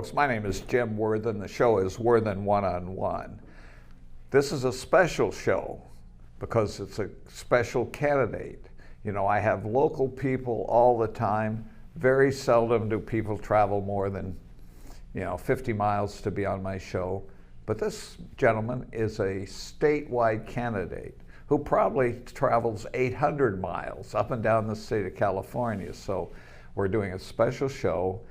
folks. My name is Jim Worthen. The show is Worthen One-on-One. This is a special show because it's a special candidate. You know, I have local people all the time. Very seldom do people travel more than, 50 miles to be on my show. But this gentleman is a statewide candidate who probably travels 800 miles up and down the state of California. So we're doing a special show.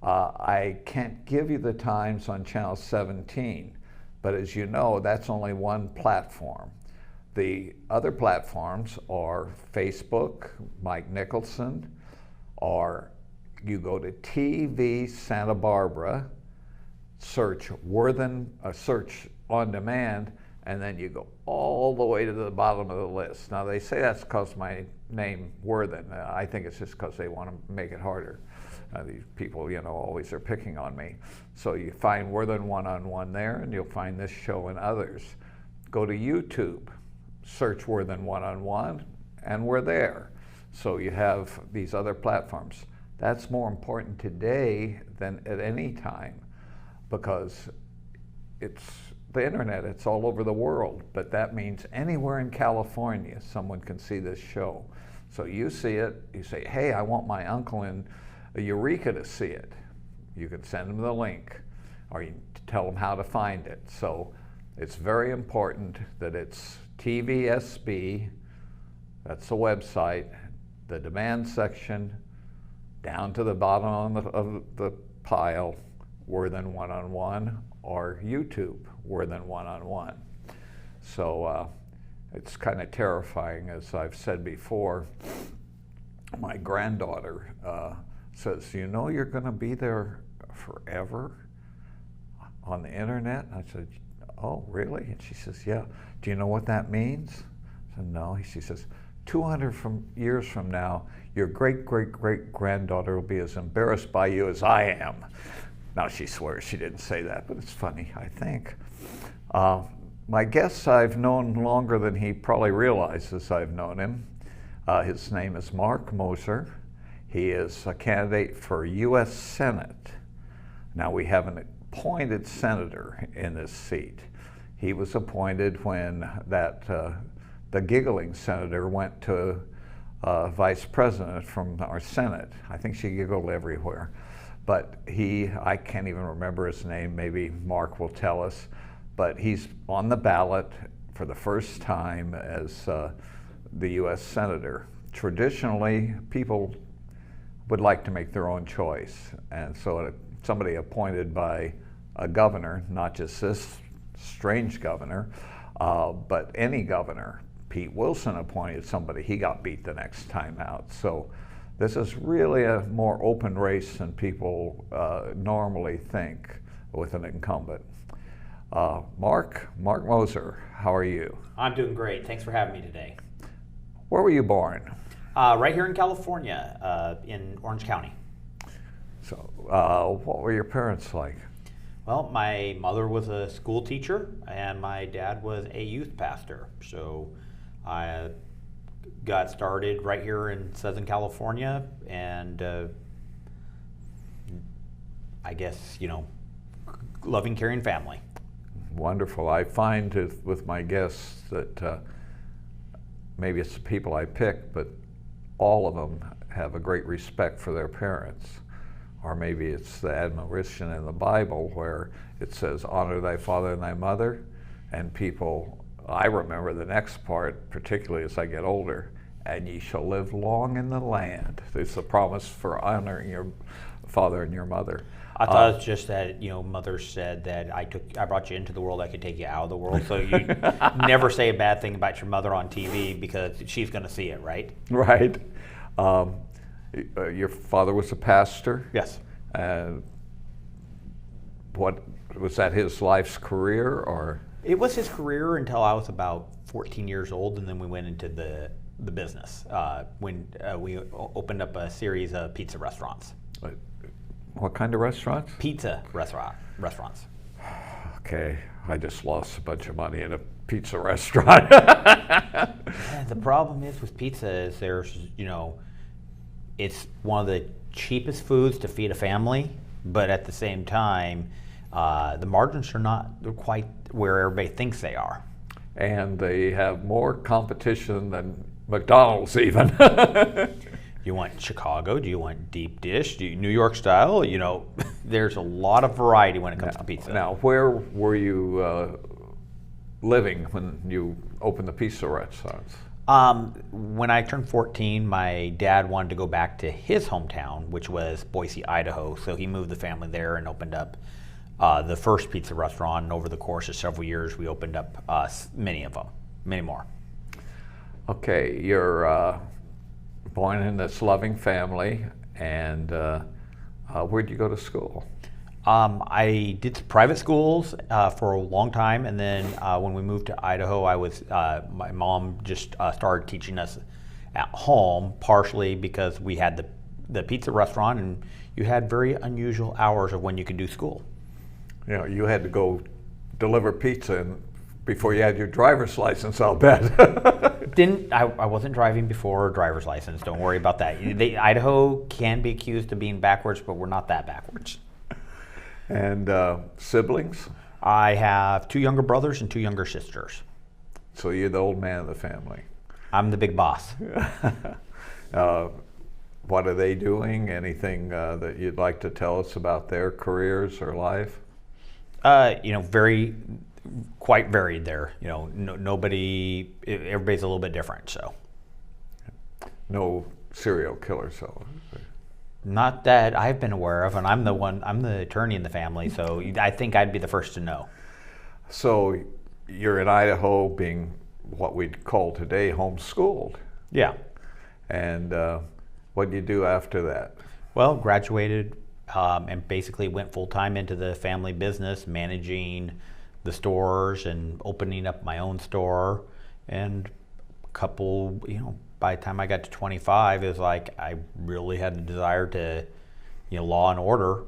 I can't give you the times on Channel 17, but as you know, that's only one platform. The other platforms are Facebook, Mike Nicholson, or you go to TV Santa Barbara, search Worthen, search on demand, and then you go all the way to the bottom of the list. Now they say that's because my name Worthen. I think it's just because they want to make it harder. These people, always are picking on me. So you find Worthen One-on-One there, and you'll find this show and others. Go to YouTube, search Worthen One-on-One, and we're there. So you have these other platforms. That's more important today than at any time because it's the internet, it's all over the world, but that means anywhere in California someone can see this show. So you see it, you say, hey, I want my uncle in Eureka to see it. You can send them the link or you tell them how to find it. So it's very important that it's TVSB, that's the website, the demand section, down to the bottom of the pile, Worthen One-on-One, or YouTube, Worthen One-on-One. So it's kind of terrifying, as I've said before. My granddaughter says, you're going to be there forever on the internet? And I said, oh, really? And she says, yeah. Do you know what that means? I said, no. She says, 200 years from now, your great-great-great-granddaughter will be as embarrassed by you as I am. Now, she swears she didn't say that, but it's funny, I think. My guest I've known longer than he probably realizes I've known him. His name is Mark Meuser. He is a candidate for U.S. Senate. Now, we have an appointed senator in this seat. He was appointed when the giggling senator went to vice president from our Senate. I think she giggled everywhere. But I can't even remember his name, maybe Mark will tell us, but he's on the ballot for the first time as the U.S. Senator. Traditionally, people would like to make their own choice, and so somebody appointed by a governor, not just this strange governor, but any governor. Pete Wilson appointed somebody, he got beat the next time out. So this is really a more open race than people normally think with an incumbent. Mark Meuser, how are you? I'm doing great. Thanks for having me today. Where were you born? Right here in California, in Orange County. So what were your parents like? Well, my mother was a school teacher and my dad was a youth pastor. So I got started right here in Southern California, and I guess, loving, caring family. Wonderful. I find with my guests that maybe it's the people I pick, but all of them have a great respect for their parents. Or maybe it's the admonition in the Bible where it says, honor thy father and thy mother, and I remember the next part, particularly as I get older, and ye shall live long in the land. There's a promise for honoring your father and your mother. I thought it's just that, mother said that I brought you into the world, I could take you out of the world. So you never say a bad thing about your mother on TV because she's going to see it, right? Right. Your father was a pastor? Yes. What was that his life's career, or? It was his career until I was about 14 years old, and then we went into the business when we opened up a series of pizza restaurants. What kind of restaurants? Pizza restaurants. Okay, I just lost a bunch of money in a pizza restaurant. The problem is with pizza is there's, it's one of the cheapest foods to feed a family, but at the same time, the margins are not quite where everybody thinks they are. And they have more competition than McDonald's even. You want Chicago? Do you want deep dish? Do you New York style? You know, there's a lot of variety when it comes to pizza. Now, where were you living when you opened the pizza restaurants? When I turned 14, my dad wanted to go back to his hometown, which was Boise, Idaho. So he moved the family there and opened up the first pizza restaurant. And over the course of several years, we opened up many of them, many more. Okay, you're born in this loving family, and where'd you go to school? I did private schools for a long time, and then when we moved to Idaho, my mom just started teaching us at home, partially because we had the pizza restaurant, and you had very unusual hours of when you could do school. You know, you had to go deliver pizza before you had your driver's license, I'll bet. I wasn't driving before driver's license. Don't worry about that. Idaho can be accused of being backwards, but we're not that backwards. And siblings? I have 2 younger brothers and 2 younger sisters. So you're the old man of the family. I'm the big boss. What are they doing? Anything that you'd like to tell us about their careers or life? Quite varied there. You know, everybody's a little bit different. So, no serial killers, so. Not that I've been aware of, and I'm the attorney in the family, so I think I'd be the first to know. So you're in Idaho, being what we'd call today homeschooled. Yeah. And what did you do after that? Well, graduated and basically went full-time into the family business, managing the stores and opening up my own store. And by the time I got to 25, it was like I really had a desire to, law and order,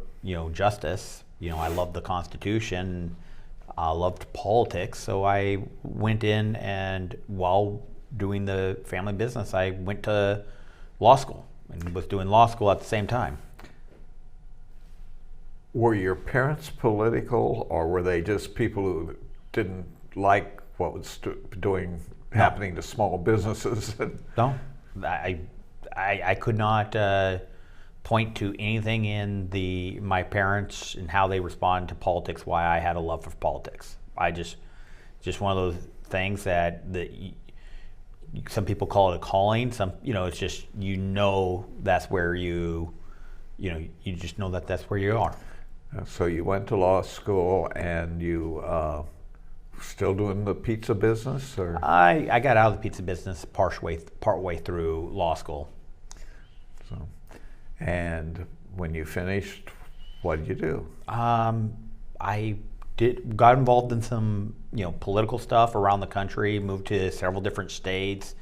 justice. I loved the Constitution, I loved politics, so I went in, and while doing the family business, I went to law school and was doing law school at the same time. Were your parents political, or were they just people who didn't like what was happening to small businesses? No, I could not point to anything in my parents and how they respond to politics, why I had a love for politics. I just one of those things that some people call it a calling. It's just, that's where you just know that that's where you are. So you went to law school, and you still doing the pizza business, or? I got out of the pizza business partway through law school. So, and when you finished, what did you do? I got involved in some political stuff around the country, moved to several different states,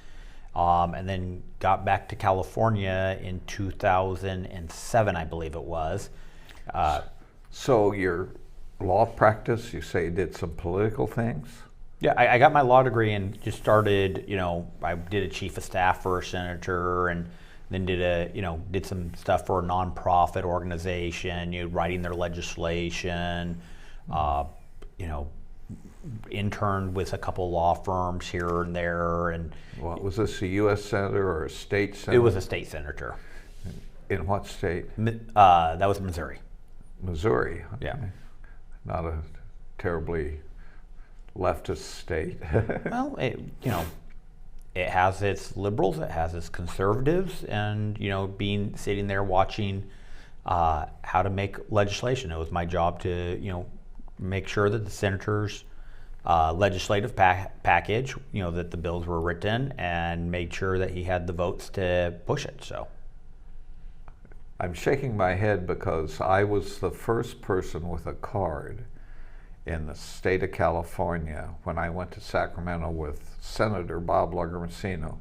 and then got back to California in 2007, I believe it was. So your law practice, you say you did some political things? Yeah, I got my law degree and just started, I did a chief of staff for a senator, and then did some stuff for a nonprofit organization, writing their legislation, interned with a couple law firms here and there. And what was this, a U.S. senator or a state senator? It was a state senator. In what state? That was Missouri. Missouri. Okay. Yeah. Not a terribly leftist state. Well, it has its liberals, it has its conservatives, and sitting there watching how to make legislation. It was my job to make sure that the senator's legislative package, that the bills were written, and made sure that he had the votes to push it. So. I'm shaking my head because I was the first person with a card in the state of California when I went to Sacramento with Senator Bob Lagomarsino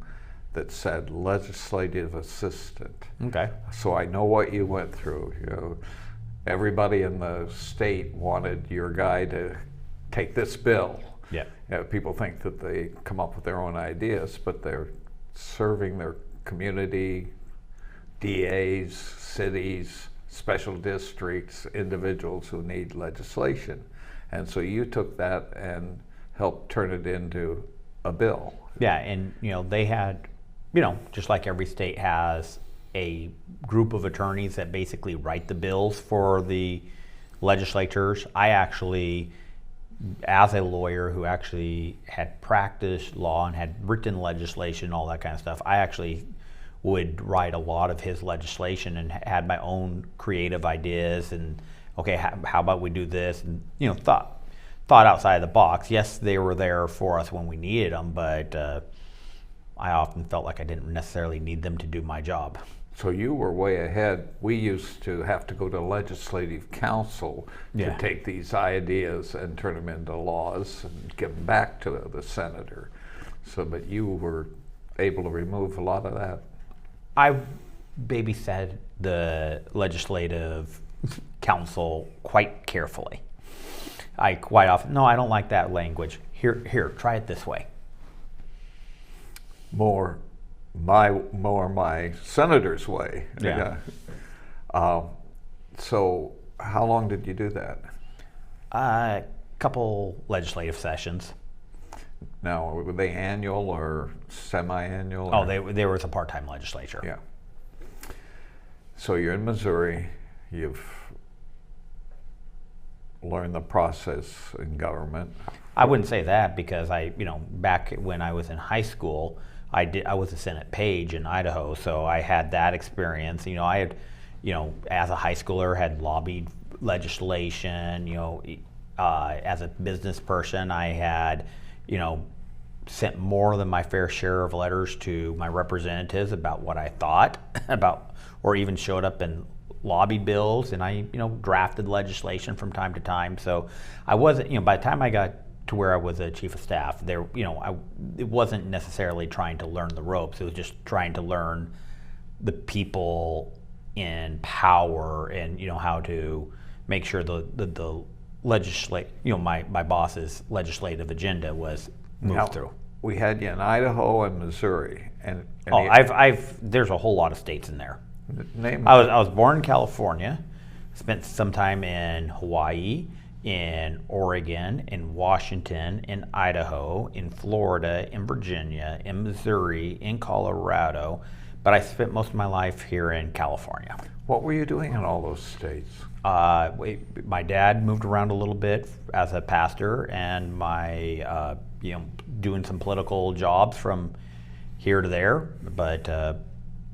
that said legislative assistant. Okay. So I know what you went through. Everybody in the state wanted your guy to take this bill. Yeah. People think that they come up with their own ideas, but they're serving their community, DAs, cities, special districts, individuals who need legislation. And so you took that and helped turn it into a bill. Yeah, and they had, just like every state has a group of attorneys that basically write the bills for the legislatures. I actually, as a lawyer who actually had practiced law and had written legislation, all that kind of stuff, I actually would write a lot of his legislation and had my own creative ideas and, okay, how about we do this? And, thought outside the box. Yes, they were there for us when we needed them, but I often felt like I didn't necessarily need them to do my job. So you were way ahead. We used to have to go to legislative council to take these ideas and turn them into laws and give them back to the senator. But you were able to remove a lot of that. I babysat the legislative council quite carefully. I quite often, no, I don't like that language. Here, try it this way. More my senator's way. Yeah. So how long did you do that? A couple legislative sessions. Now, were they annual or semi-annual? Oh, they were a part-time legislature. Yeah. So you're in Missouri. You've learned the process in government. I wouldn't say that because back when I was in high school, I was a Senate page in Idaho, so I had that experience. I had, as a high schooler, had lobbied legislation. As a business person, I had, sent more than my fair share of letters to my representatives about what I thought about, or even showed up in lobby bills, and I, drafted legislation from time to time. So I wasn't, by the time I got to where I was a chief of staff, it wasn't necessarily trying to learn the ropes. It was just trying to learn the people in power and, how to make sure the legislate, my boss's legislative agenda was moved through. We had you in Idaho and Missouri, and there's a whole lot of states in there. Name. I was born in California, spent some time in Hawaii, in Oregon, in Washington, in Idaho, in Florida, in Virginia, in Missouri, in Colorado, but I spent most of my life here in California. What were you doing in all those states? My dad moved around a little bit as a pastor, and my doing some political jobs from here to there, but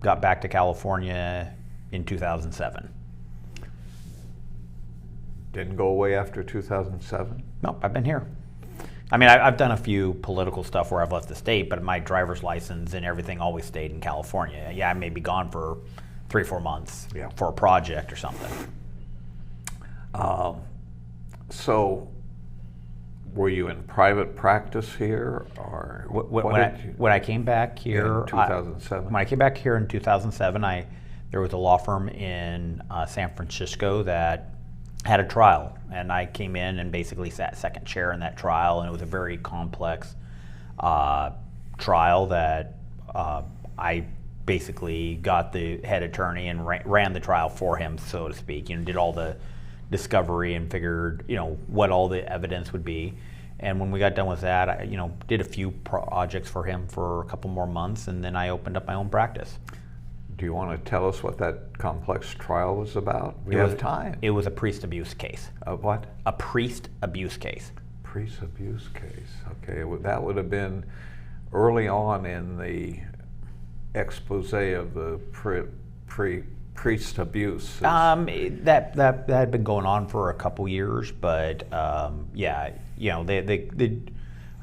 got back to California in 2007. Didn't go away after 2007? Nope, I've been here. I mean, I've done a few political stuff where I've left the state, but my driver's license and everything always stayed in California. Yeah, I may be gone for 3 or 4 months for a project or something. So, were you in private practice here, or when I came back here in 2007? When I came back here in 2007, there was a law firm in San Francisco that had a trial, and I came in and basically sat second chair in that trial, and it was a very complex trial that I basically got the head attorney and ran the trial for him, so to speak. Did all the discovery and figured what all the evidence would be. And when we got done with that, I did a few projects for him for a couple more months, and then I opened up my own practice. Do you want to tell us what that complex trial was about? We have time. It was a priest abuse case. A what? A priest abuse case. Priest abuse case. Okay, that would have been early on in the expose of the priest abuse. That had been going on for a couple years, but I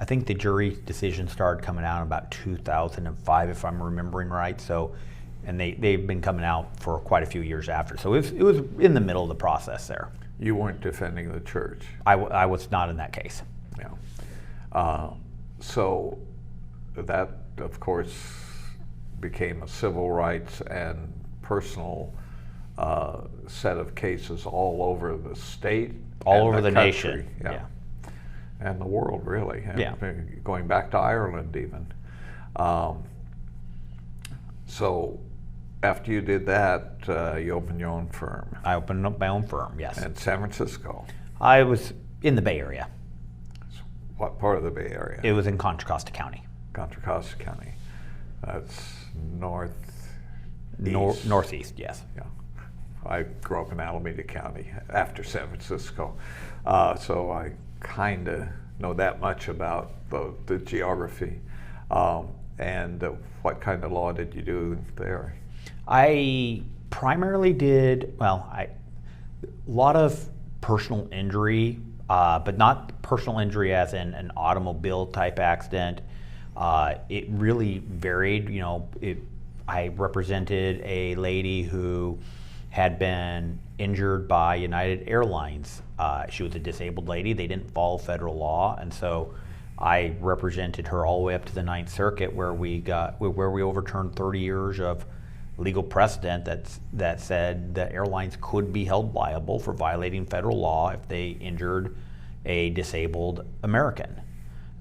think the jury decision started coming out in about 2005, if I'm remembering right. So, and they've been coming out for quite a few years after. So it was in the middle of the process there. You weren't defending the church. I was not in that case. Yeah. So that, of course, became a civil rights and personal set of cases all over the state, all over the country. Nation, yeah, and the world, really. Yeah, going back to Ireland even. So after you did that, you opened your own firm. I opened up my own firm, yes. In San Francisco. I was in the Bay Area. What part of the Bay Area? It was in Contra Costa County. Contra Costa County. That's Northeast, yes. Yeah. I grew up in Alameda County after San Francisco, so I kind of know that much about the geography. And what kind of law did you do there? I primarily did, a lot of personal injury, but not personal injury as in an automobile type accident. It really varied. I represented a lady who had been injured by United Airlines. She was a disabled lady. They didn't follow federal law, and so I represented her all the way up to the Ninth Circuit, where we overturned 30 years of legal precedent that said that airlines could be held liable for violating federal law if they injured a disabled American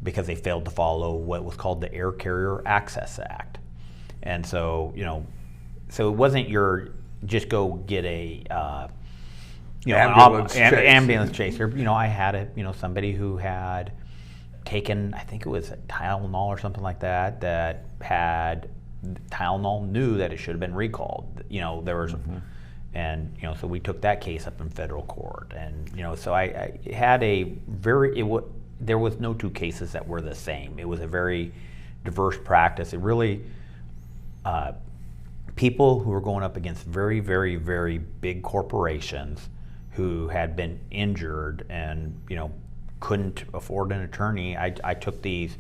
because they failed to follow what was called the Air Carrier Access Act. And so, so it wasn't your just go get a ambulance chaser. I had somebody who had taken, I think it was Tylenol or something like that, that had Tylenol knew that it should have been recalled. There was, and so we took that case up in federal court, and so I had there was no two cases that were the same. It was a very diverse practice. It really, people who were going up against very, very, very big corporations who had been injured and couldn't afford an attorney. I took these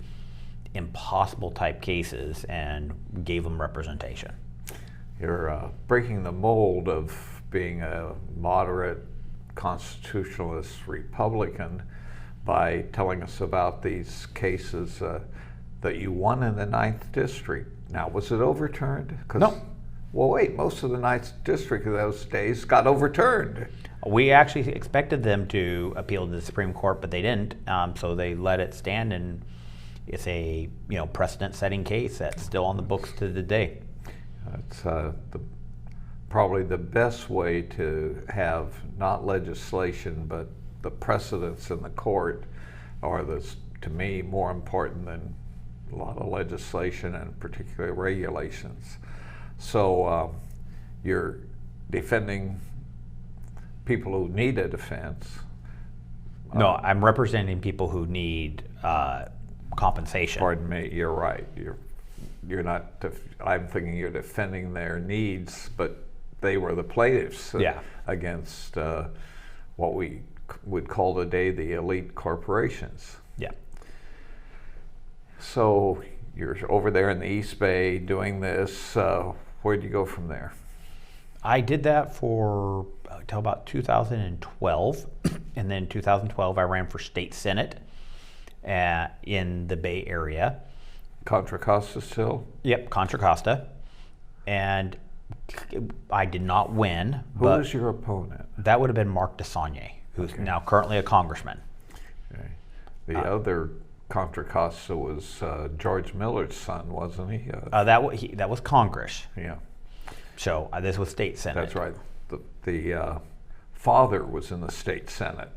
impossible type cases and gave them representation. You're breaking the mold of being a moderate constitutionalist Republican by telling us about these cases that you won in the 9th District. Now, was it overturned? No. Well, wait, most of the 9th District of those days got overturned. We actually expected them to appeal to the Supreme Court, but they didn't, so they let it stand, and it's a precedent-setting case that's still on the books to the day. It's probably the best way to have not legislation, but the precedents in the court are, to me, more important than a lot of legislation and particularly regulations. So you're defending people who need a defense. No, I'm representing people who need compensation. Pardon me, you're right. You're not, I'm thinking you're defending their needs, but they were the plaintiffs against what we would call today the elite corporations. Yeah. So you're over there in the East Bay doing this. Where'd you go from there? I did that for until about 2012, and then 2012 I ran for state senate in the Bay Area. Contra Costa still? Yep, Contra Costa, and I did not win. Who was your opponent? That would have been Mark DeSaulnier, who's now currently a congressman. Okay. The other Contra Costa was George Miller's son, wasn't he? That was Congress. Yeah. So this was state senate. That's right. The father was in the state senate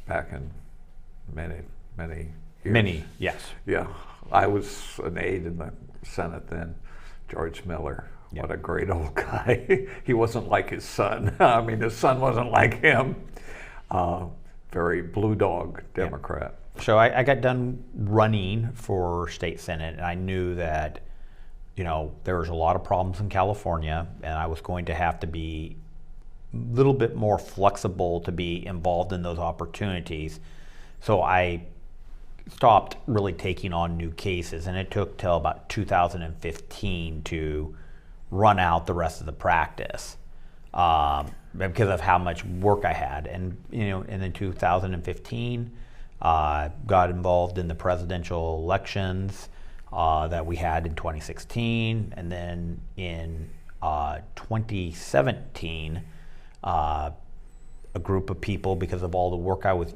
back in many years. Many, yes. Yeah, I was an aide in the Senate then. George Miller, what a great old guy. He wasn't like his son. I mean, his son wasn't like him. Very blue dog Democrat. Yeah. So I got done running for state senate, and I knew that there was a lot of problems in California, and I was going to have to be a little bit more flexible to be involved in those opportunities. So I stopped really taking on new cases, and it took till about 2015 to run out the rest of the practice because of how much work I had. And and in 2015, got involved in the presidential elections that we had in 2016, and then in 2017, a group of people, because of all the work I was,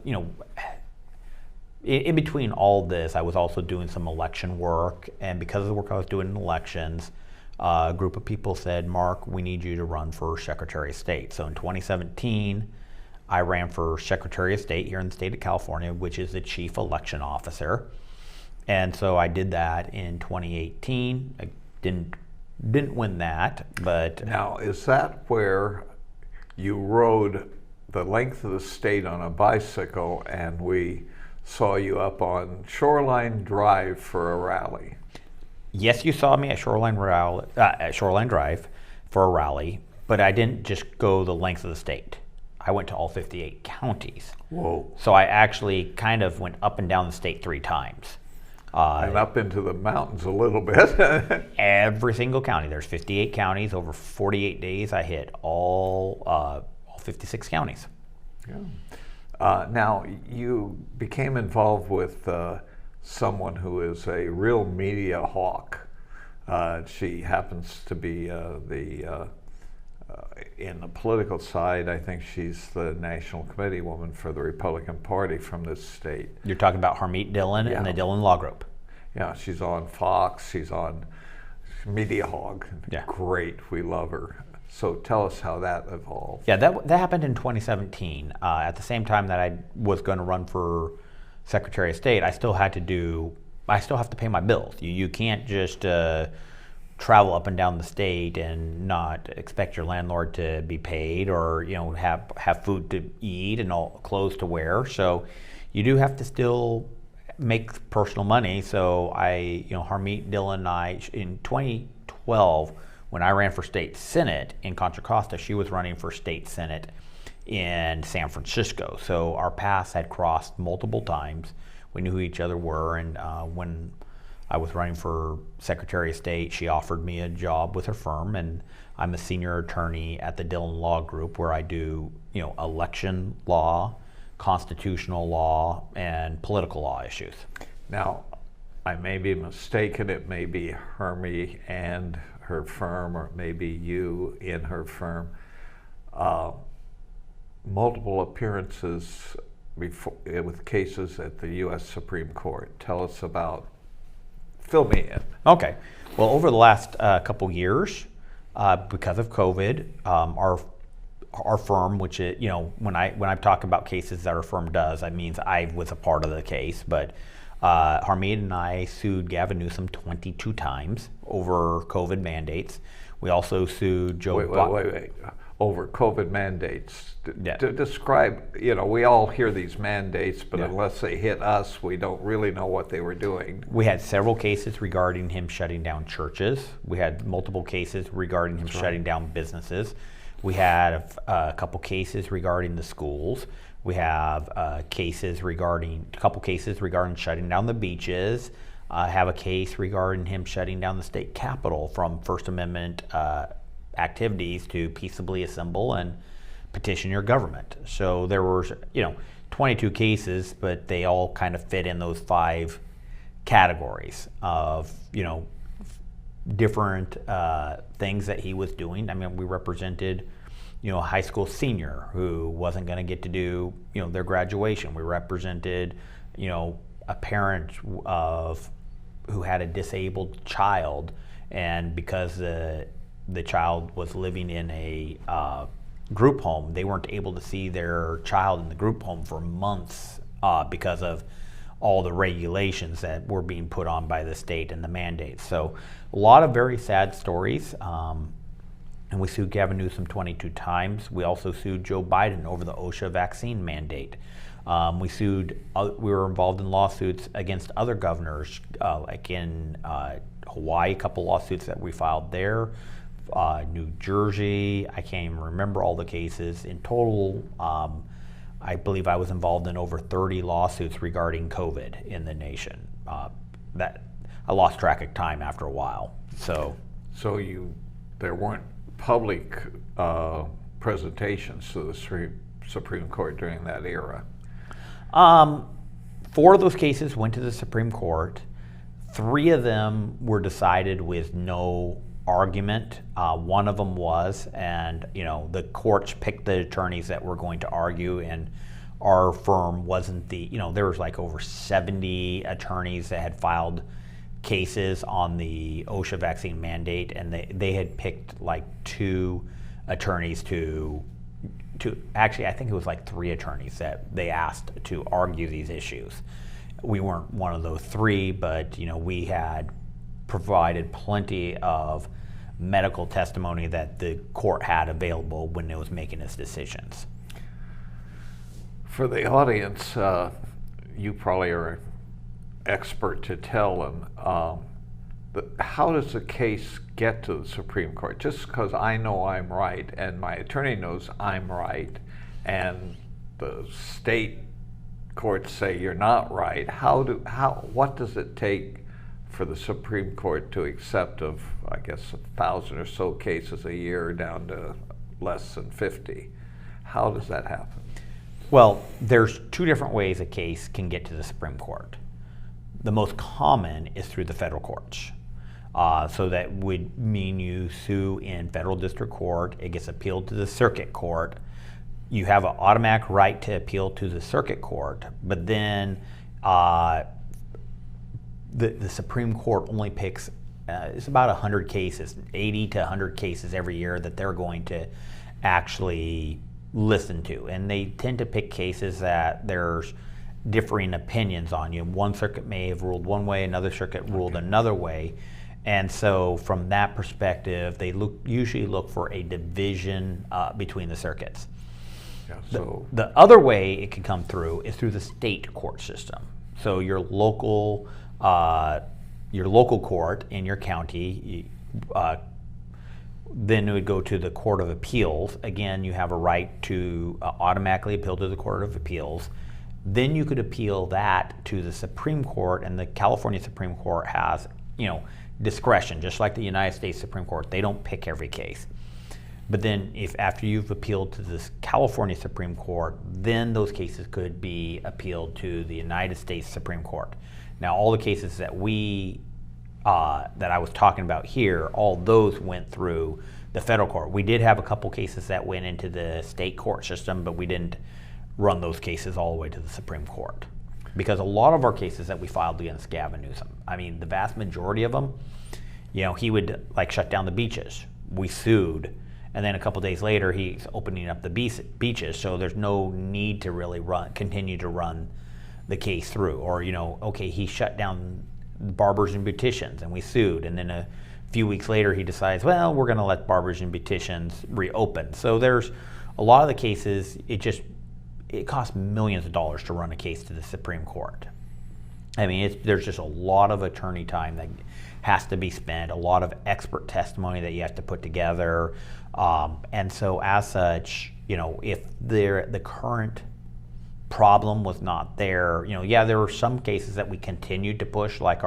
in between all this, I was also doing some election work, and because of the work I was doing in elections, a group of people said, Mark, we need you to run for Secretary of State. So in 2017, I ran for Secretary of State here in the state of California, which is the chief election officer. And so I did that in 2018. I didn't win that, but... Now, is that where you rode the length of the state on a bicycle and we saw you up on Shoreline Drive for a rally? Yes, you saw me at Shoreline Drive for a rally, but I didn't just go the length of the state. I went to all 58 counties. Whoa. So I actually kind of went up and down the state 3 times. And up into the mountains a little bit. Every single county. There's 58 counties. Over 48 days, I hit all 56 counties. Yeah. Now, you became involved with someone who is a real media hawk. She happens to be in the political side. I think she's the national committee woman for the Republican Party from this state. You're talking about Harmeet Dillon and the Dillon Law Group. Yeah, she's on Fox. She's on Media Hog. Yeah. Great. We love her. So tell us how that evolved. Yeah, that happened in 2017. At the same time that I was going to run for Secretary of State, I still have to pay my bills. You can't just travel up and down the state and not expect your landlord to be paid, or have food to eat and all clothes to wear. So you do have to still make personal money. So Harmeet Dillon and I, in 2012, when I ran for state senate in Contra Costa, she was running for state senate in San Francisco. So our paths had crossed multiple times. We knew who each other were, and when I was running for Secretary of State, she offered me a job with her firm, and I'm a senior attorney at the Dillon Law Group, where I do election law, constitutional law, and political law issues. Now, I may be mistaken. It may be Hermie and her firm, or maybe you in her firm. Multiple appearances with cases at the U.S. Supreme Court. Tell us about. Fill me in. Okay. Well, over the last couple years, because of COVID, our firm, which is, when I talk about cases that our firm does, that means I was a part of the case. But Harmeet and I sued Gavin Newsom 22 times over COVID mandates. We also sued Joe. Wait. Over COVID mandates. Yeah. To describe, we all hear these mandates, but Yeah. unless they hit us, we don't really know what they were doing. We had several cases regarding him shutting down churches. We had multiple cases regarding him shutting down businesses. We had a couple cases regarding the schools. We have a couple cases regarding shutting down the beaches. I have a case regarding him shutting down the state capitol from First Amendment activities to peaceably assemble and petition your government. So there were 22 cases, but they all kind of fit in those 5 categories of different things that he was doing. I mean, we represented a high school senior who wasn't going to get to do their graduation. We represented a parent who had a disabled child, and because the child was living in a group home, they weren't able to see their child in the group home for months because of all the regulations that were being put on by the state and the mandates. So a lot of very sad stories. And we sued Gavin Newsom 22 times. We also sued Joe Biden over the OSHA vaccine mandate. We were involved in lawsuits against other governors, like in Hawaii, a couple lawsuits that we filed there. New Jersey, I can't even remember all the cases. In total, I believe I was involved in over 30 lawsuits regarding COVID in the nation. That I lost track of time after a while. So there weren't public presentations to the Supreme Court during that era? 4 of those cases went to the Supreme Court. 3 of them were decided with no argument. One of them was, and the courts picked the attorneys that were going to argue, and our firm wasn't there was like over 70 attorneys that had filed cases on the OSHA vaccine mandate, and they had picked like 2 attorneys to actually, I think it was like 3 attorneys that they asked to argue these issues. We weren't one of those 3, but we had provided plenty of medical testimony that the court had available when it was making its decisions. For the audience, you probably are an expert to tell them, how does a case get to the Supreme Court? Just because I know I'm right and my attorney knows I'm right and the state courts say you're not right, what does it take for the Supreme Court to accept of, I guess, 1,000 or so cases a year down to less than 50? How does that happen? Well, there's 2 different ways a case can get to the Supreme Court. The most common is through the federal courts. So that would mean you sue in federal district court, it gets appealed to the circuit court. You have an automatic right to appeal to the circuit court, but then the Supreme Court only picks, it's about 100 cases, 80 to 100 cases every year that they're going to actually listen to. And they tend to pick cases that there's differing opinions on. One circuit may have ruled one way, another circuit ruled another way. And so from that perspective, they usually look for a division between the circuits. Yeah, so The other way it can come through is through the state court system. So your local court in your county, then it would go to the Court of Appeals. Again, you have a right to automatically appeal to the Court of Appeals. Then you could appeal that to the Supreme Court, and the California Supreme Court has, discretion, just like the United States Supreme Court. They don't pick every case. But then if after you've appealed to this California Supreme Court, then those cases could be appealed to the United States Supreme Court. Now, all the cases that that I was talking about here, all those went through the federal court. We did have a couple cases that went into the state court system, but we didn't run those cases all the way to the Supreme Court. Because a lot of our cases that we filed against Gavin Newsom, I mean, the vast majority of them, he would shut down the beaches. We sued, and then a couple days later, he's opening up the beaches, so there's no need to really continue to run the case through. Or, okay, he shut down barbers and beauticians, and we sued, and then a few weeks later, he decides, well, we're going to let barbers and beauticians reopen. So there's a lot of the cases, it costs millions of dollars to run a case to the Supreme Court. I mean, there's just a lot of attorney time that has to be spent, a lot of expert testimony that you have to put together. And so as such, if the current problem was not there, there were some cases that we continued to push, like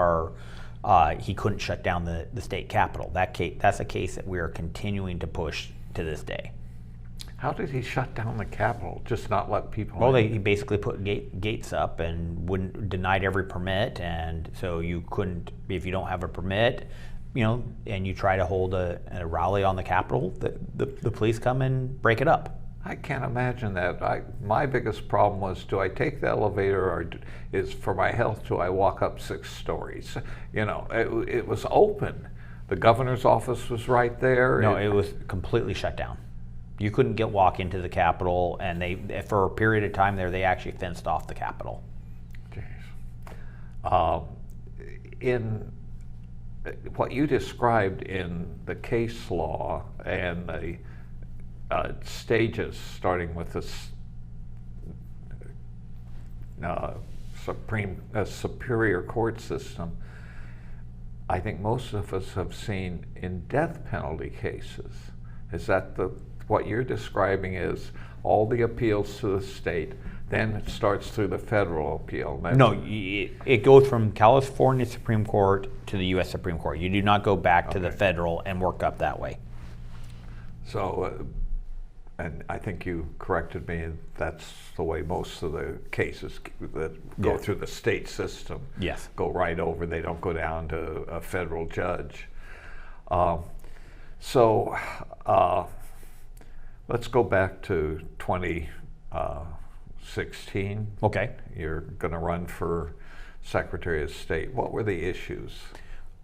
he couldn't shut down the state capitol. That's a case that we are continuing to push to this day. How did he shut down the Capitol? Just not let people Well, in? he basically put gates up and denied every permit, and so you couldn't, if you don't have a permit, and you try to hold a rally on the Capitol, the police come and break it up. I can't imagine that. My biggest problem was, do I take the elevator, or is for my health, do I walk up 6 stories? It was open. The governor's office was right there. No, it was completely shut down. You couldn't walk into the Capitol, and for a period of time there, they actually fenced off the Capitol. Jeez. In what you described in the case law and the stages, starting with the Superior Court system, I think most of us have seen in death penalty cases. Is that what you're describing is all the appeals to the state, then it starts through the federal appeal? No, it goes from California Supreme Court to the U.S. Supreme Court. You do not go back to the federal and work up that way. So, and I think you corrected me, that's the way most of the cases that go through the state system go right over. They don't go down to a federal judge. Let's go back to 2016. Okay. You're going to run for Secretary of State. What were the issues?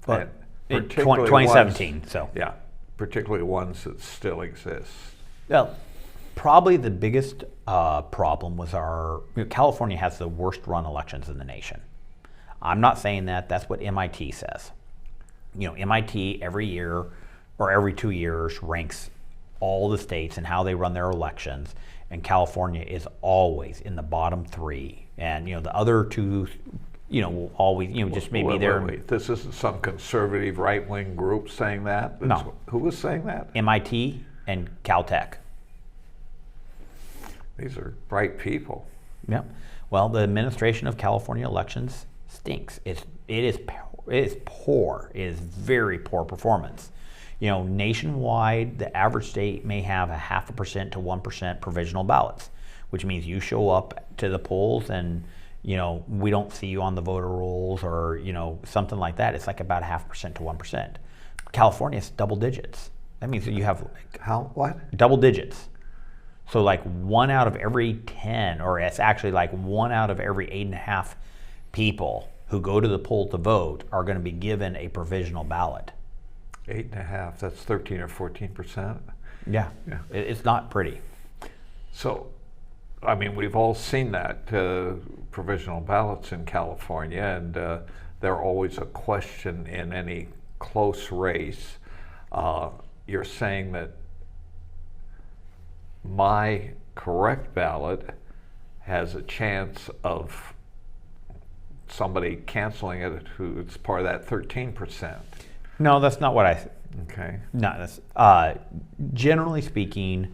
And In particularly 2017, ones- so. Yeah, particularly ones that still exist. Well, probably the biggest problem was California has the worst run elections in the nation. I'm not saying that, that's what MIT says. MIT every year or every 2 years ranks all the states and how they run their elections, and California is always in the bottom 3. And the other two, will always, just maybe they're. Wait. This isn't some conservative right-wing group saying that? No. Who was saying that? MIT and Caltech. These are bright people. Yep. Well, the administration of California elections stinks. It is poor. It is very poor performance. Nationwide, the average state may have 0.5% to 1% provisional ballots, which means you show up to the polls and we don't see you on the voter rolls or something like that. It's like about 0.5% to 1%. California is double digits. That means that you have What? double digits. So like 1 out of every 10, or it's actually like 1 out of every 8.5 people who go to the poll to vote are going to be given a provisional ballot. 8.5, that's 13 or 14%. Yeah. It's not pretty. So, we've all seen that, provisional ballots in California, and they're always a question in any close race. You're saying that my correct ballot has a chance of somebody canceling it who's part of that 13%. No, that's not what I. Okay. No, that's generally speaking.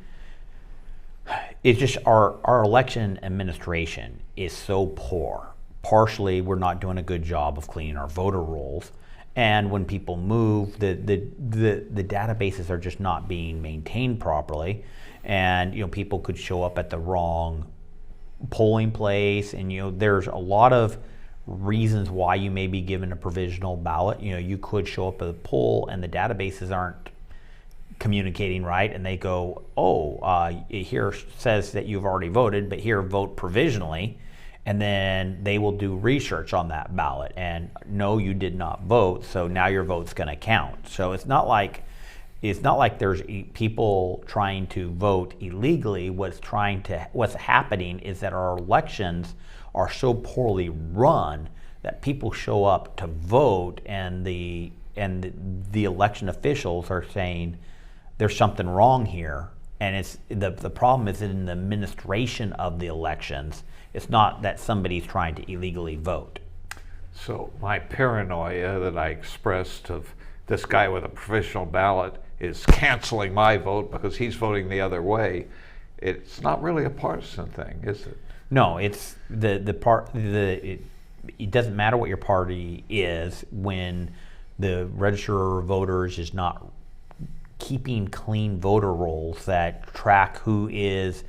It's just our election administration is so poor. Partially, we're not doing a good job of cleaning our voter rolls, and when people move, the databases are just not being maintained properly, and people could show up at the wrong polling place, and there's a lot of reasons why you may be given a provisional ballot. You could show up at the poll and the databases aren't communicating right, and they go, here says that you've already voted, but here vote provisionally, and then they will do research on that ballot and no, you did not vote, so now your vote's going to count. So it's not like there's people trying to vote illegally. What's happening is that our elections are so poorly run that people show up to vote, and the election officials are saying there's something wrong here, and it's the problem is in the administration of the elections. It's not that somebody's trying to illegally vote. So my paranoia that I expressed of this guy with a provisional ballot is canceling my vote because he's voting the other way, it's not really a partisan thing, is it? No, it's it doesn't matter what your party is when the register of voters is not keeping clean voter rolls that track who is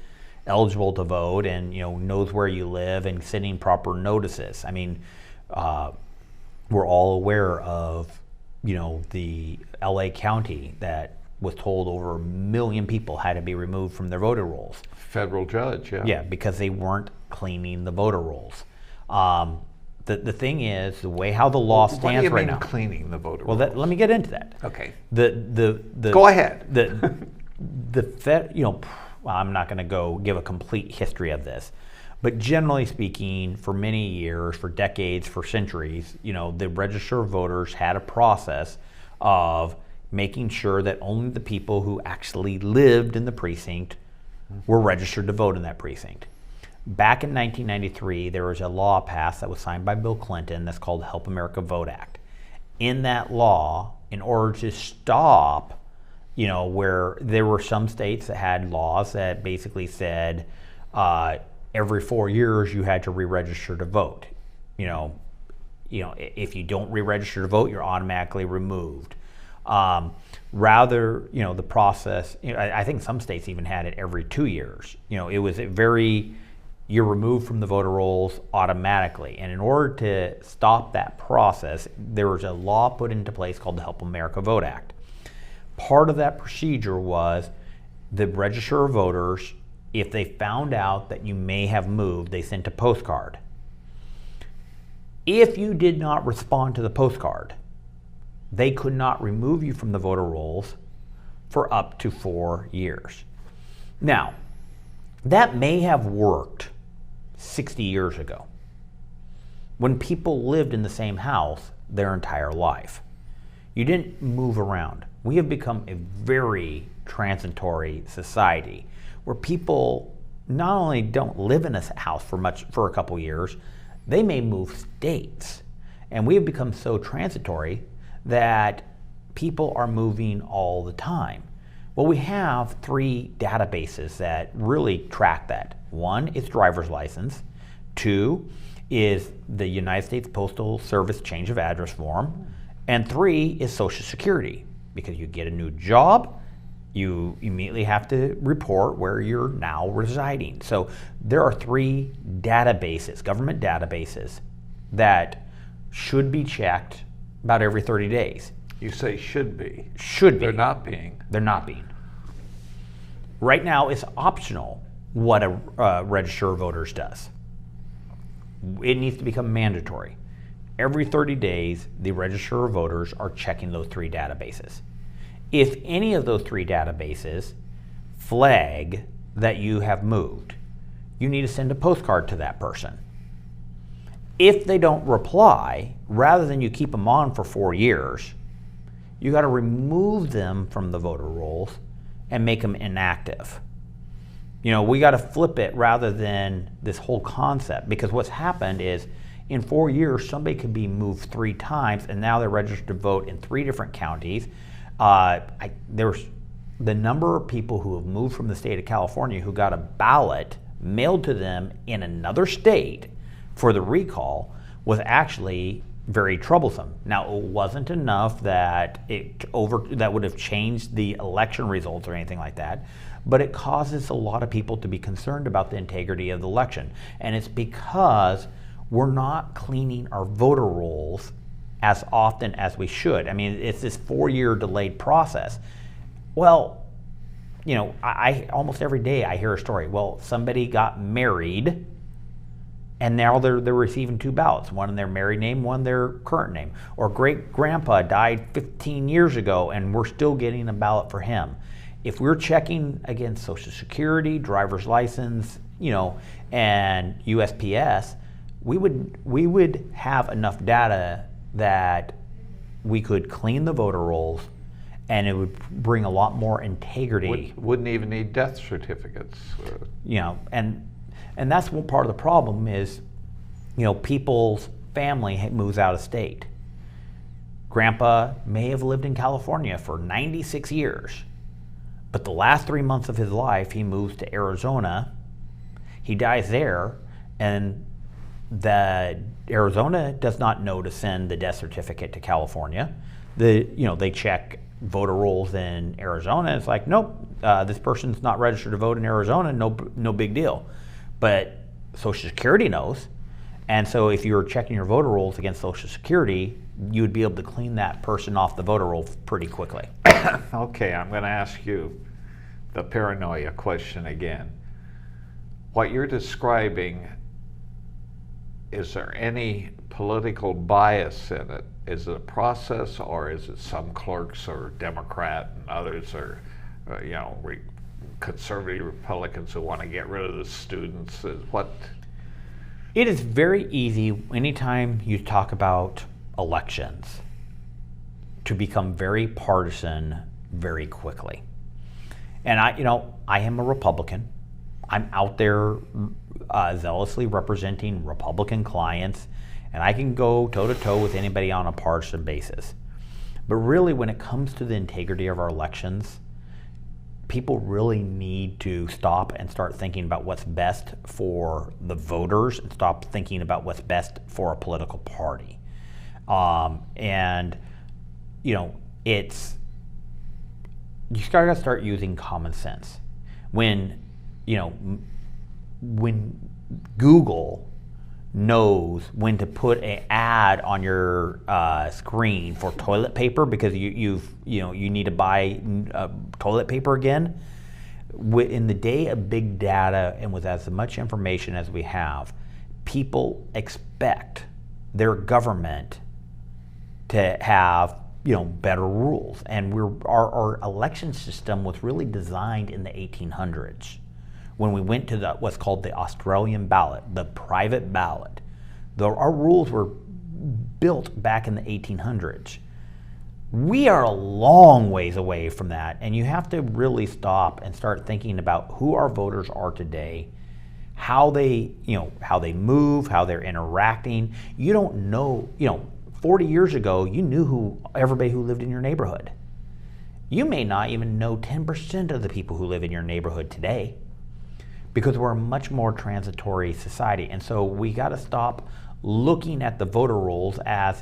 eligible to vote and knows where you live and sending proper notices. We're all aware of the LA County that was told over 1 million people had to be removed from their voter rolls. Federal judge, yeah. Yeah, because they weren't cleaning the voter rolls. The thing is, the way how the law stands right now. What do you mean cleaning the voter rolls? Well, let me get into that. Okay. Go ahead. I'm not going to go give a complete history of this, but generally speaking, for many years, for decades, for centuries, the register of voters had a process of making sure that only the people who actually lived in the precinct were registered to vote in that precinct. Back in 1993, there was a law passed that was signed by Bill Clinton that's called the Help America Vote Act. In that law, in order to stop, where there were some states that had laws that basically said every 4 years you had to re-register to vote. If you don't re-register to vote, you're automatically removed. The process, I think some states even had it every 2 years. It was you're removed from the voter rolls automatically. And in order to stop that process, there was a law put into place called the Help America Vote Act. Part of that procedure was the register of voters, if they found out that you may have moved, they sent a postcard. If you did not respond to the postcard, they could not remove you from the voter rolls for up to 4 years. Now, that may have worked 60 years ago when people lived in the same house their entire life. You didn't move around. We have become a very transitory society where people not only don't live in a house for a couple years, they may move states. And we have become so transitory that people are moving all the time. Well, we have 3 databases that really track that. 1 is driver's license. 2 is the United States Postal Service change of address form. And 3 is Social Security. Because you get a new job, you immediately have to report where you're now residing. So there are 3 databases, government databases, that should be checked about every 30 days. You say should be. Should be. They're not being. They're not being. Right now, it's optional what a register of voters does. It needs to become mandatory. Every 30 days, the register of voters are checking those 3 databases. If any of those 3 databases flag that you have moved, you need to send a postcard to that person. If they don't reply, rather than you keep them on for 4 years, you got to remove them from the voter rolls and make them inactive. You know, we got to flip it rather than this whole concept, because what's happened is in 4 years, somebody could be moved 3 times and now they're registered to vote in 3 different counties. There's the number of people who have moved from the state of California who got a ballot mailed to them in another state for the recall was actually very troublesome. Now, it wasn't enough that that would have changed the election results or anything like that, but it causes a lot of people to be concerned about the integrity of the election. And it's because we're not cleaning our voter rolls as often as we should. I mean, it's this 4-year delayed process. Well, you know, I almost every day I hear a story. Well, somebody got married and now they're receiving 2 ballots, one in their married name, one their current name. Or great grandpa died 15 years ago and we're still getting a ballot for him. If we're checking against Social Security, driver's license, you know, and USPS, we would have enough data that we could clean the voter rolls and it would bring a lot more integrity. Wouldn't even need death certificates. You know, and that's one part of the problem is, you know, people's family moves out of state. Grandpa may have lived in California for 96 years, but the last 3 months of his life he moves to Arizona. He dies there, and Arizona does not know to send the death certificate to California. They check voter rolls in Arizona. It's like, nope, this person's not registered to vote in Arizona. No big deal. But Social Security knows, and so if you were checking your voter rolls against Social Security, you would be able to clean that person off the voter roll pretty quickly. Okay, I'm going to ask you the paranoia question again. What you're describing, is there any political bias in it? Is it a process, or is it some clerks are Democrat and others are, conservative Republicans who want to get rid of the students? What? It is very easy anytime you talk about elections to become very partisan very quickly. And I am a Republican. I'm out there zealously representing Republican clients, and I can go toe-to-toe with anybody on a partisan basis. But really, when it comes to the integrity of our elections, people really need to stop and start thinking about what's best for the voters and stop thinking about what's best for a political party. You gotta start using common sense. When Google knows when to put an ad on your screen for toilet paper because you need to buy toilet paper again. In the day of big data and with as much information as we have, people expect their government to have better rules. And our election system was really designed in the 1800s when we went to what's called the Australian ballot, the private ballot. Our rules were built back in the 1800s. We are a long ways away from that, and you have to really stop and start thinking about who our voters are today, how they move, how they're interacting. You don't know, 40 years ago, you knew everybody who lived in your neighborhood. You may not even know 10% of the people who live in your neighborhood today, because we're a much more transitory society. And so we got to stop looking at the voter rolls as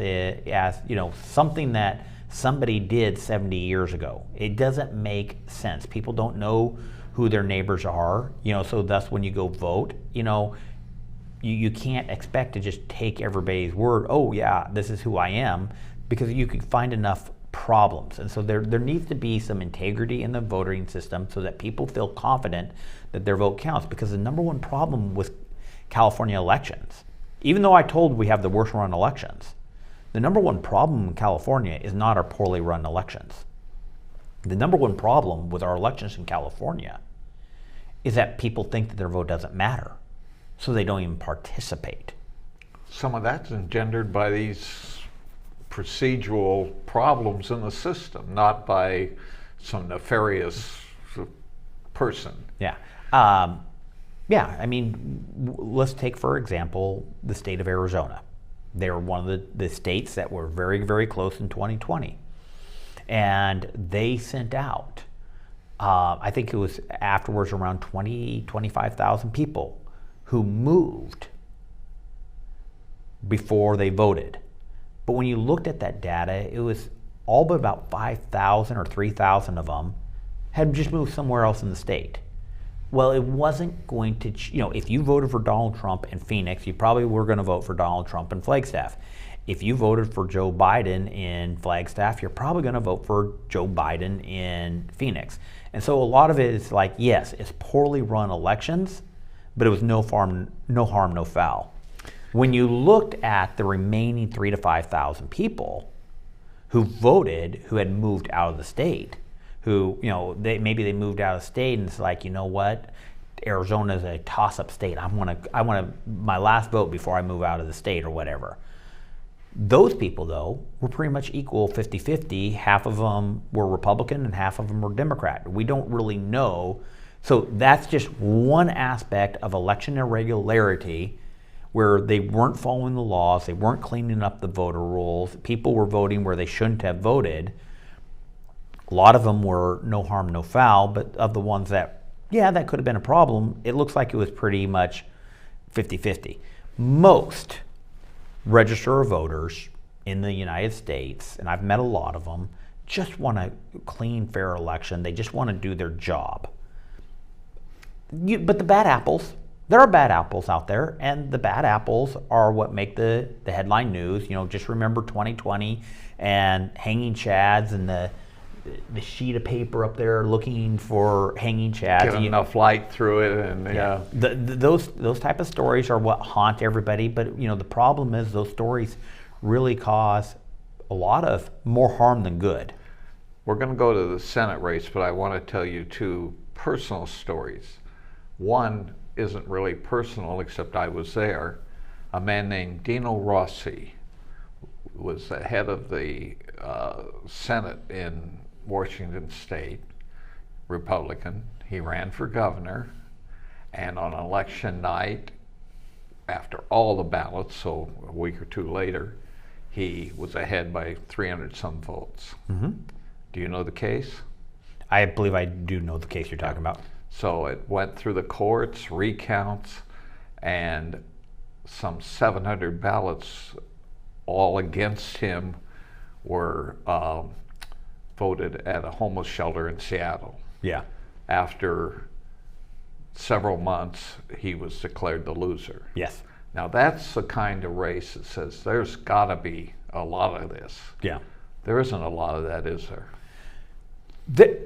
something that somebody did 70 years ago. It doesn't make sense. People don't know who their neighbors are, so thus when you go vote, you can't expect to just take everybody's word, oh yeah, this is who I am, because you could find enough problems. And so there needs to be some integrity in the voting system so that people feel confident that their vote counts. Because the number one problem with California elections, even though I told we have the worst run elections, the number one problem in California is not our poorly run elections. The number one problem with our elections in California is that people think that their vote doesn't matter, so they don't even participate. Some of that's engendered by these procedural problems in the system, not by some nefarious person. Yeah. Let's take, for example, the state of Arizona. They were one of the states that were very, very close in 2020. And they sent out, I think it was afterwards around 25,000 people who moved before they voted. But when you looked at that data, it was all but about 5,000 or 3,000 of them had just moved somewhere else in the state. Well, it wasn't going to, if you voted for Donald Trump in Phoenix, you probably were going to vote for Donald Trump in Flagstaff. If you voted for Joe Biden in Flagstaff, you're probably going to vote for Joe Biden in Phoenix. And so a lot of it is like, yes, it's poorly run elections, but it was no harm, no foul. When you looked at the remaining 3,000 to 5,000 people who voted, who had moved out of the state, who, maybe they moved out of state and it's like, you know what, Arizona is a toss-up state. I want my last vote before I move out of the state or whatever. Those people, though, were pretty much equal 50-50. Half of them were Republican and half of them were Democrat. We don't really know. So that's just one aspect of election irregularity where they weren't following the laws, they weren't cleaning up the voter rolls, people were voting where they shouldn't have voted. A lot of them were no harm, no foul, but of the ones that, that could have been a problem, it looks like it was pretty much 50-50. Most register voters in the United States, and I've met a lot of them, just want a clean, fair election. They just want to do their job. But the bad apples, there are bad apples out there, and the bad apples are what make the headline news. Just remember 2020 and hanging chads and the sheet of paper up there looking for hanging chads. Get enough light through it, and those type of stories are what haunt everybody. But the problem is those stories really cause a lot of more harm than good. We're going to go to the Senate race, but I want to tell you two personal stories. One isn't really personal, except I was there. A man named Dino Rossi was the head of the Senate in Washington State, Republican. He ran for governor, and on election night, after all the ballots, so a week or two later, he was ahead by 300 some votes. Mm-hmm. Do you know the case? I believe I do know the case you're talking about. So it went through the courts, recounts, and some 700 ballots all against him were voted at a homeless shelter in Seattle. Yeah. After several months, he was declared the loser. Yes. Now that's the kind of race that says there's got to be a lot of this. Yeah. There isn't a lot of that, is there?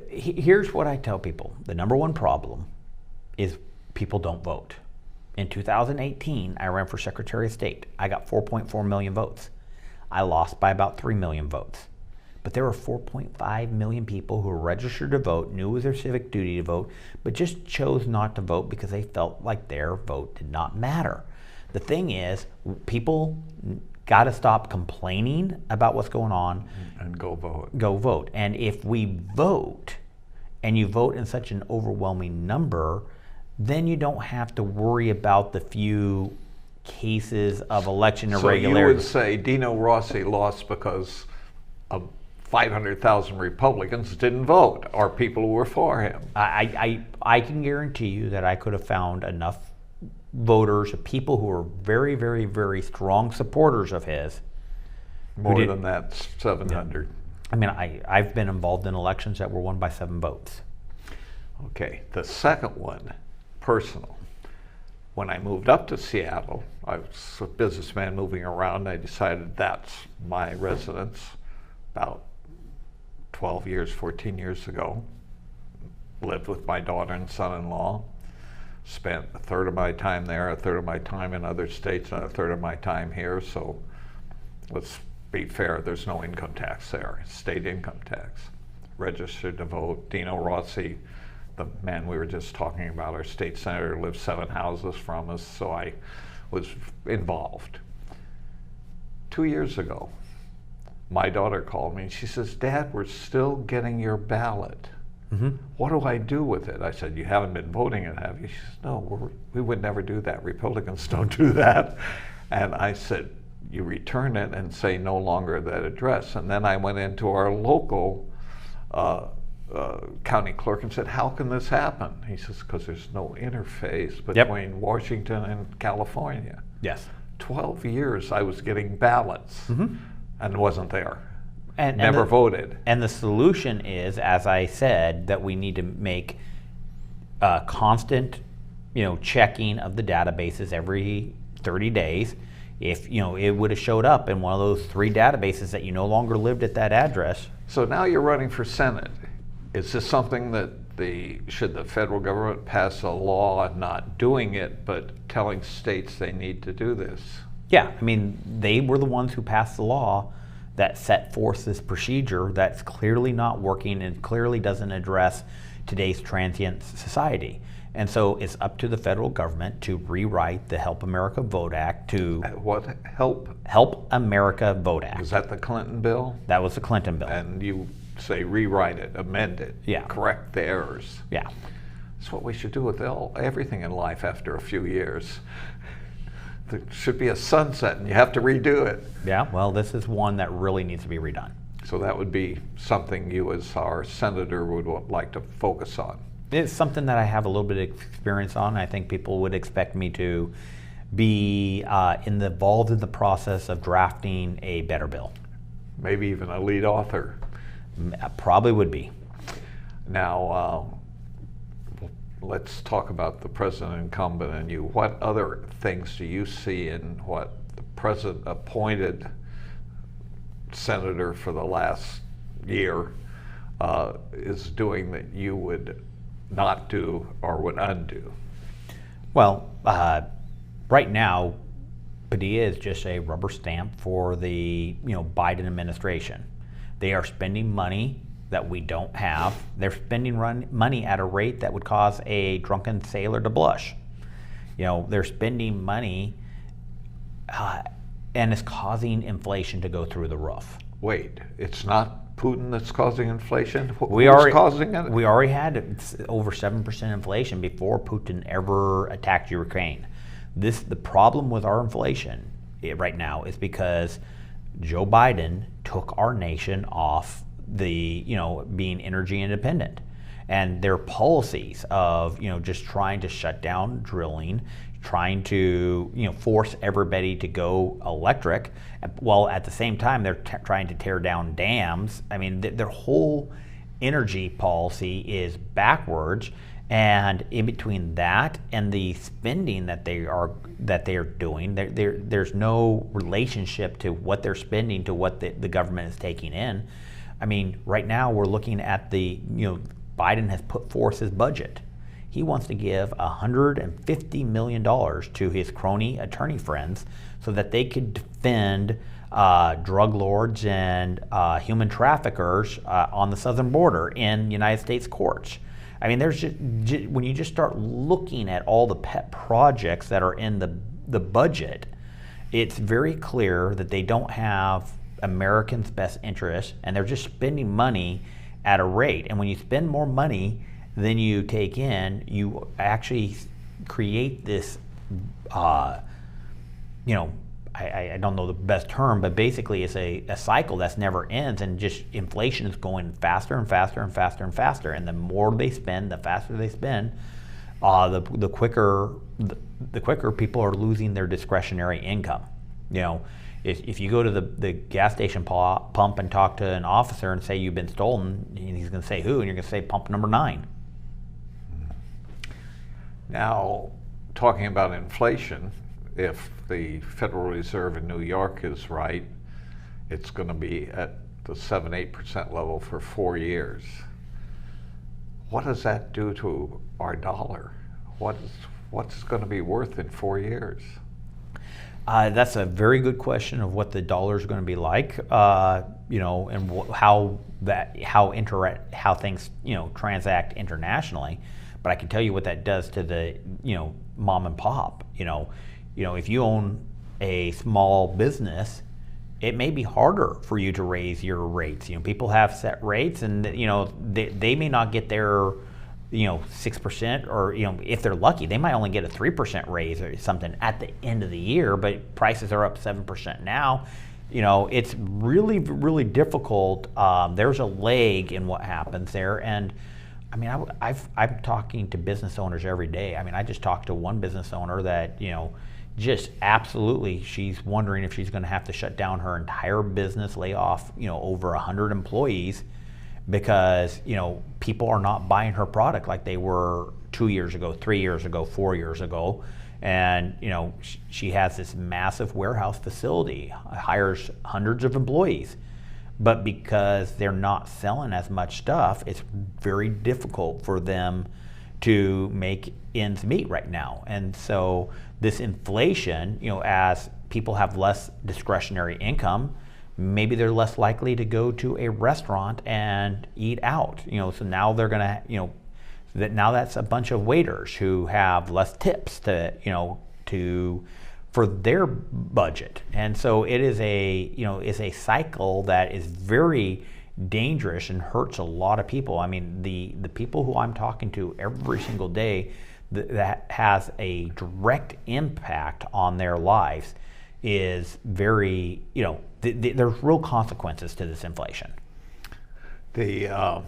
Here's what I tell people. The number one problem is people don't vote. In 2018, I ran for Secretary of State. I got 4.4 million votes. I lost by about 3 million votes. But there were 4.5 million people who were registered to vote, knew it was their civic duty to vote, but just chose not to vote because they felt like their vote did not matter. The thing is, people got to stop complaining about what's going on and go vote. Go vote. And if we vote, and you vote in such an overwhelming number, then you don't have to worry about the few cases of election irregularities. So you would say Dino Rossi lost because 500,000 Republicans didn't vote, or people who were for him. I can guarantee you that I could have found enough voters, people who were very, very, very strong supporters of his. More than that, 700. I mean, I've been involved in elections that were won by 7 votes. Okay, the second one, personal. When I moved up to Seattle, I was a businessman moving around. I decided that's my residence about 12 years, 14 years ago. Lived with my daughter and son-in-law. Spent a third of my time there, a third of my time in other states, and a third of my time here. So let's be fair, there's no income tax there, state income tax. Registered to vote. Dino Rossi, the man we were just talking about, our state senator, lives 7 houses from us, so I was involved. 2 years ago, my daughter called me and she says, "Dad, we're still getting your ballot. What do I do with it?" I said, "You haven't been voting it, have you?" She says, "No, we would never do that. Republicans don't do that." And I said, "You return it and say no longer that address." And then I went into our local county clerk and said, "How can this happen?" He says, "Because there's no interface between Washington and California." Yes. 12 years I was getting ballots and wasn't there. And Never voted. And the solution is, as I said, that we need to make constant, checking of the databases every 30 days. If it would have showed up in one of those 3 databases that you no longer lived at that address. So now you're running for Senate. Is this something that should the federal government pass a law not doing it, but telling states they need to do this? Yeah, I mean, they were the ones who passed the law that set forth this procedure that's clearly not working and clearly doesn't address today's transient society. And so it's up to the federal government to rewrite the Help America Vote Act to... What? Help America Vote Act. Was that the Clinton bill? That was the Clinton bill. And you say rewrite it, amend it, correct the errors. Yeah. That's what we should do with everything in life after a few years. There should be a sunset and you have to redo it. Yeah, well, this is one that really needs to be redone. So that would be something you as our senator would like to focus on. It's something that I have a little bit of experience on. I think people would expect me to be involved in the process of drafting a better bill. Maybe even a lead author. Probably would be. Now, let's talk about the president incumbent and you. What other things do you see in what the president appointed senator for the last year is doing that you would not do or would undo? Well, right now, Padilla is just a rubber stamp for the Biden administration. They are spending money that we don't have. They're spending money at a rate that would cause a drunken sailor to blush. They're spending money and it's causing inflation to go through the roof. Wait, it's not Putin that's causing inflation? Who's causing it? We already had over 7% inflation before Putin ever attacked Ukraine. The problem with our inflation right now is because Joe Biden took our nation off the being energy independent, and their policies of just trying to shut down drilling, trying to force everybody to go electric, while at the same time they're trying to tear down dams. I mean, their whole energy policy is backwards, and in between that and the spending that they are doing, there's no relationship to what they're spending to what the government is taking in. I mean, right now we're looking at Biden has put forth his budget. He wants to give $150 million to his crony attorney friends so that they could defend drug lords and human traffickers on the southern border in United States courts. I mean, there's when you just start looking at all the pet projects that are in the budget, it's very clear that they don't have Americans' best interests, and they're just spending money at a rate. And when you spend more money than you take in, you actually create this, I don't know the best term, but basically it's a cycle that's never ends, and just inflation is going faster and faster and faster and faster. And the more they spend, the faster they spend, the quicker people are losing their discretionary income. If you go to the gas station pump and talk to an officer and say you've been stolen, and he's going to say who, and you're going to say pump number 9. Now, talking about inflation, if the Federal Reserve in New York is right, it's going to be at the 7-8% level for 4 years. What does that do to our dollar? What's going to be worth in 4 years? That's a very good question of what the dollar is going to be like, and how things transact internationally. But I can tell you what that does to the mom and pop. If you own a small business, it may be harder for you to raise your rates. People have set rates, and they may not get their 6%, or if they're lucky, they might only get a 3% raise or something at the end of the year. But prices are up 7% now. It's really, really difficult. There's a lag in what happens there, and I mean, I'm talking to business owners every day. I mean, I just talked to one business owner that just absolutely, she's wondering if she's going to have to shut down her entire business, lay off over 100 employees, because people are not buying her product like they were 2 years ago, 3 years ago, 4 years ago. And she has this massive warehouse facility, hires hundreds of employees, but because they're not selling as much stuff, it's very difficult for them to make ends meet right now. And so this inflation, as people have less discretionary income, maybe they're less likely to go to a restaurant and eat out. So now they're gonna, now that's a bunch of waiters who have less tips for their budget. And so it is a cycle that is very dangerous and hurts a lot of people. I mean, the people who I'm talking to every single day that has a direct impact on their lives is very, there's real consequences to this inflation. The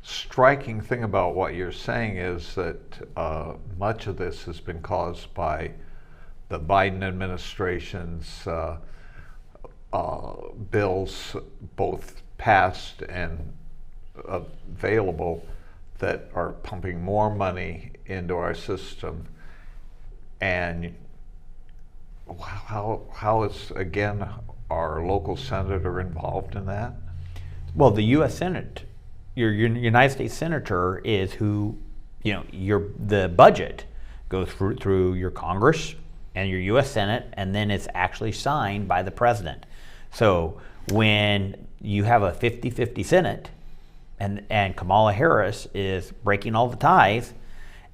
striking thing about what you're saying is that much of this has been caused by the Biden administration's bills, both passed and available, that are pumping more money into our system. And how is, again, our local senator involved in that? Well, the U.S. Senate, your United States senator is who, the budget goes through your Congress and your U.S. Senate, and then it's actually signed by the president. So when you have a 50-50 Senate, and Kamala Harris is breaking all the ties,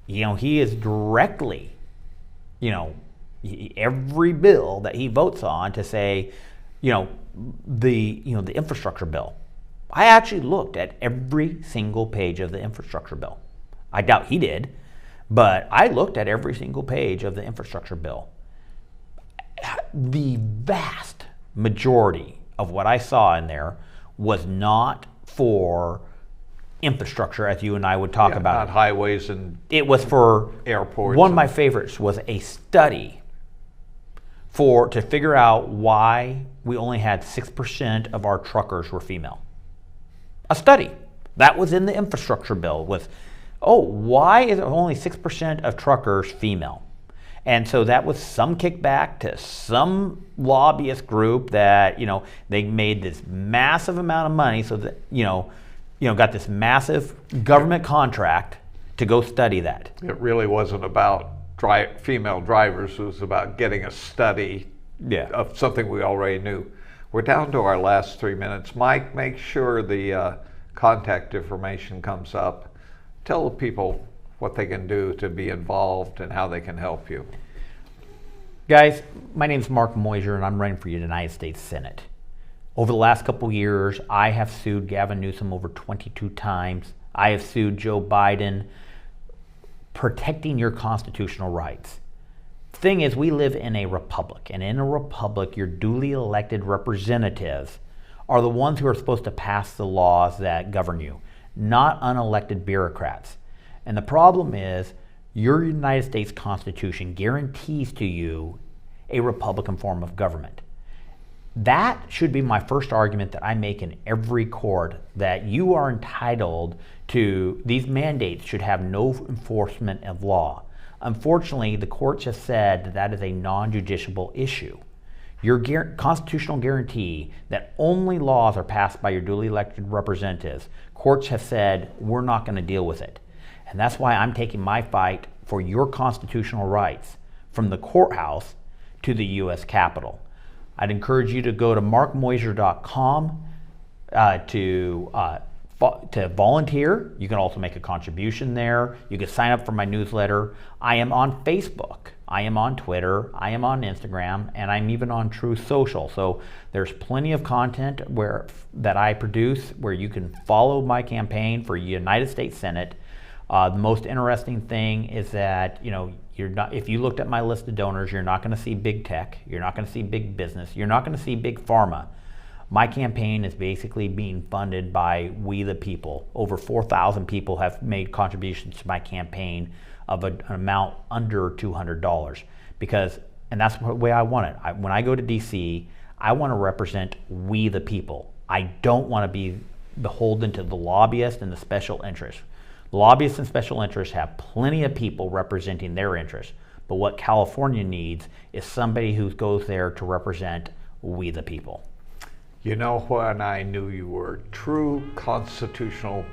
he is directly, every bill that he votes on to say, the infrastructure bill. I actually looked at every single page of the infrastructure bill. I doubt he did, but I looked at every single page of the infrastructure bill. The vast majority of what I saw in there was not for infrastructure, as you and I would talk about. Not highways and it was for airports. One of my favorites was a study to figure out why we only had 6% of our truckers were female. A study that was in the infrastructure bill was, why is only 6% of truckers female? And so that was some kickback to some lobbyist group that, they made this massive amount of money so that, got this massive government contract to go study that. It really wasn't about female drivers. It was about getting a study Yeah. of something we already knew. We're down to our last 3 minutes. Mike, make sure the contact information comes up. Tell the people what they can do to be involved and how they can help you. Guys, my name's Mark Meuser, and I'm running for the United States Senate. Over the last couple years, I have sued Gavin Newsom over 22 times. I have sued Joe Biden, protecting your constitutional rights. The thing is, we live in a republic, and in a republic, your duly elected representatives are the ones who are supposed to pass the laws that govern you, not unelected bureaucrats. And the problem is, your United States Constitution guarantees to you a Republican form of government. That should be my first argument that I make in every court, that you are entitled to, these mandates should have no enforcement of law. Unfortunately, the courts have said that that is a non-judiciable issue. Your constitutional guarantee that only laws are passed by your duly elected representatives, courts have said we're not going to deal with it. And that's why I'm taking my fight for your constitutional rights from the courthouse to the U.S. Capitol. I'd encourage you to go to markmeuser.com to volunteer. You can also make a contribution there. You can sign up for my newsletter. I am on Facebook. I am on Twitter. I am on Instagram, and I'm even on Truth Social. So there's plenty of content that I produce where you can follow my campaign for United States Senate. The most interesting thing is that, if you looked at my list of donors, you're not going to see big tech, you're not going to see big business, you're not going to see big pharma. My campaign is basically being funded by we the people. Over 4,000 people have made contributions to my campaign of an amount under $200 and that's the way I want it. When I go to DC, I want to represent we the people. I don't want to be beholden to the lobbyists and the special interests. Lobbyists and special interests have plenty of people representing their interests, but what California needs is somebody who goes there to represent we the people. You know when I knew you were a true constitutional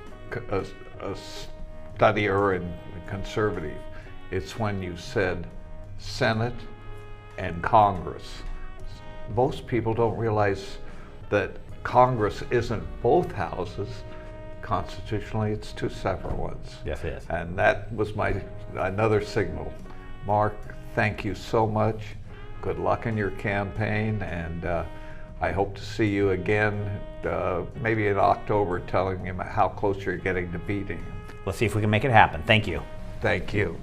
studier and conservative? It's when you said Senate and Congress. Most people don't realize that Congress isn't both houses. Constitutionally, it's two separate ones. Yes, it is. And that was another signal. Mark, thank you so much. Good luck in your campaign, and I hope to see you again, maybe in October, telling him how close you're getting to beating him. Let's see if we can make it happen. Thank you. Thank you.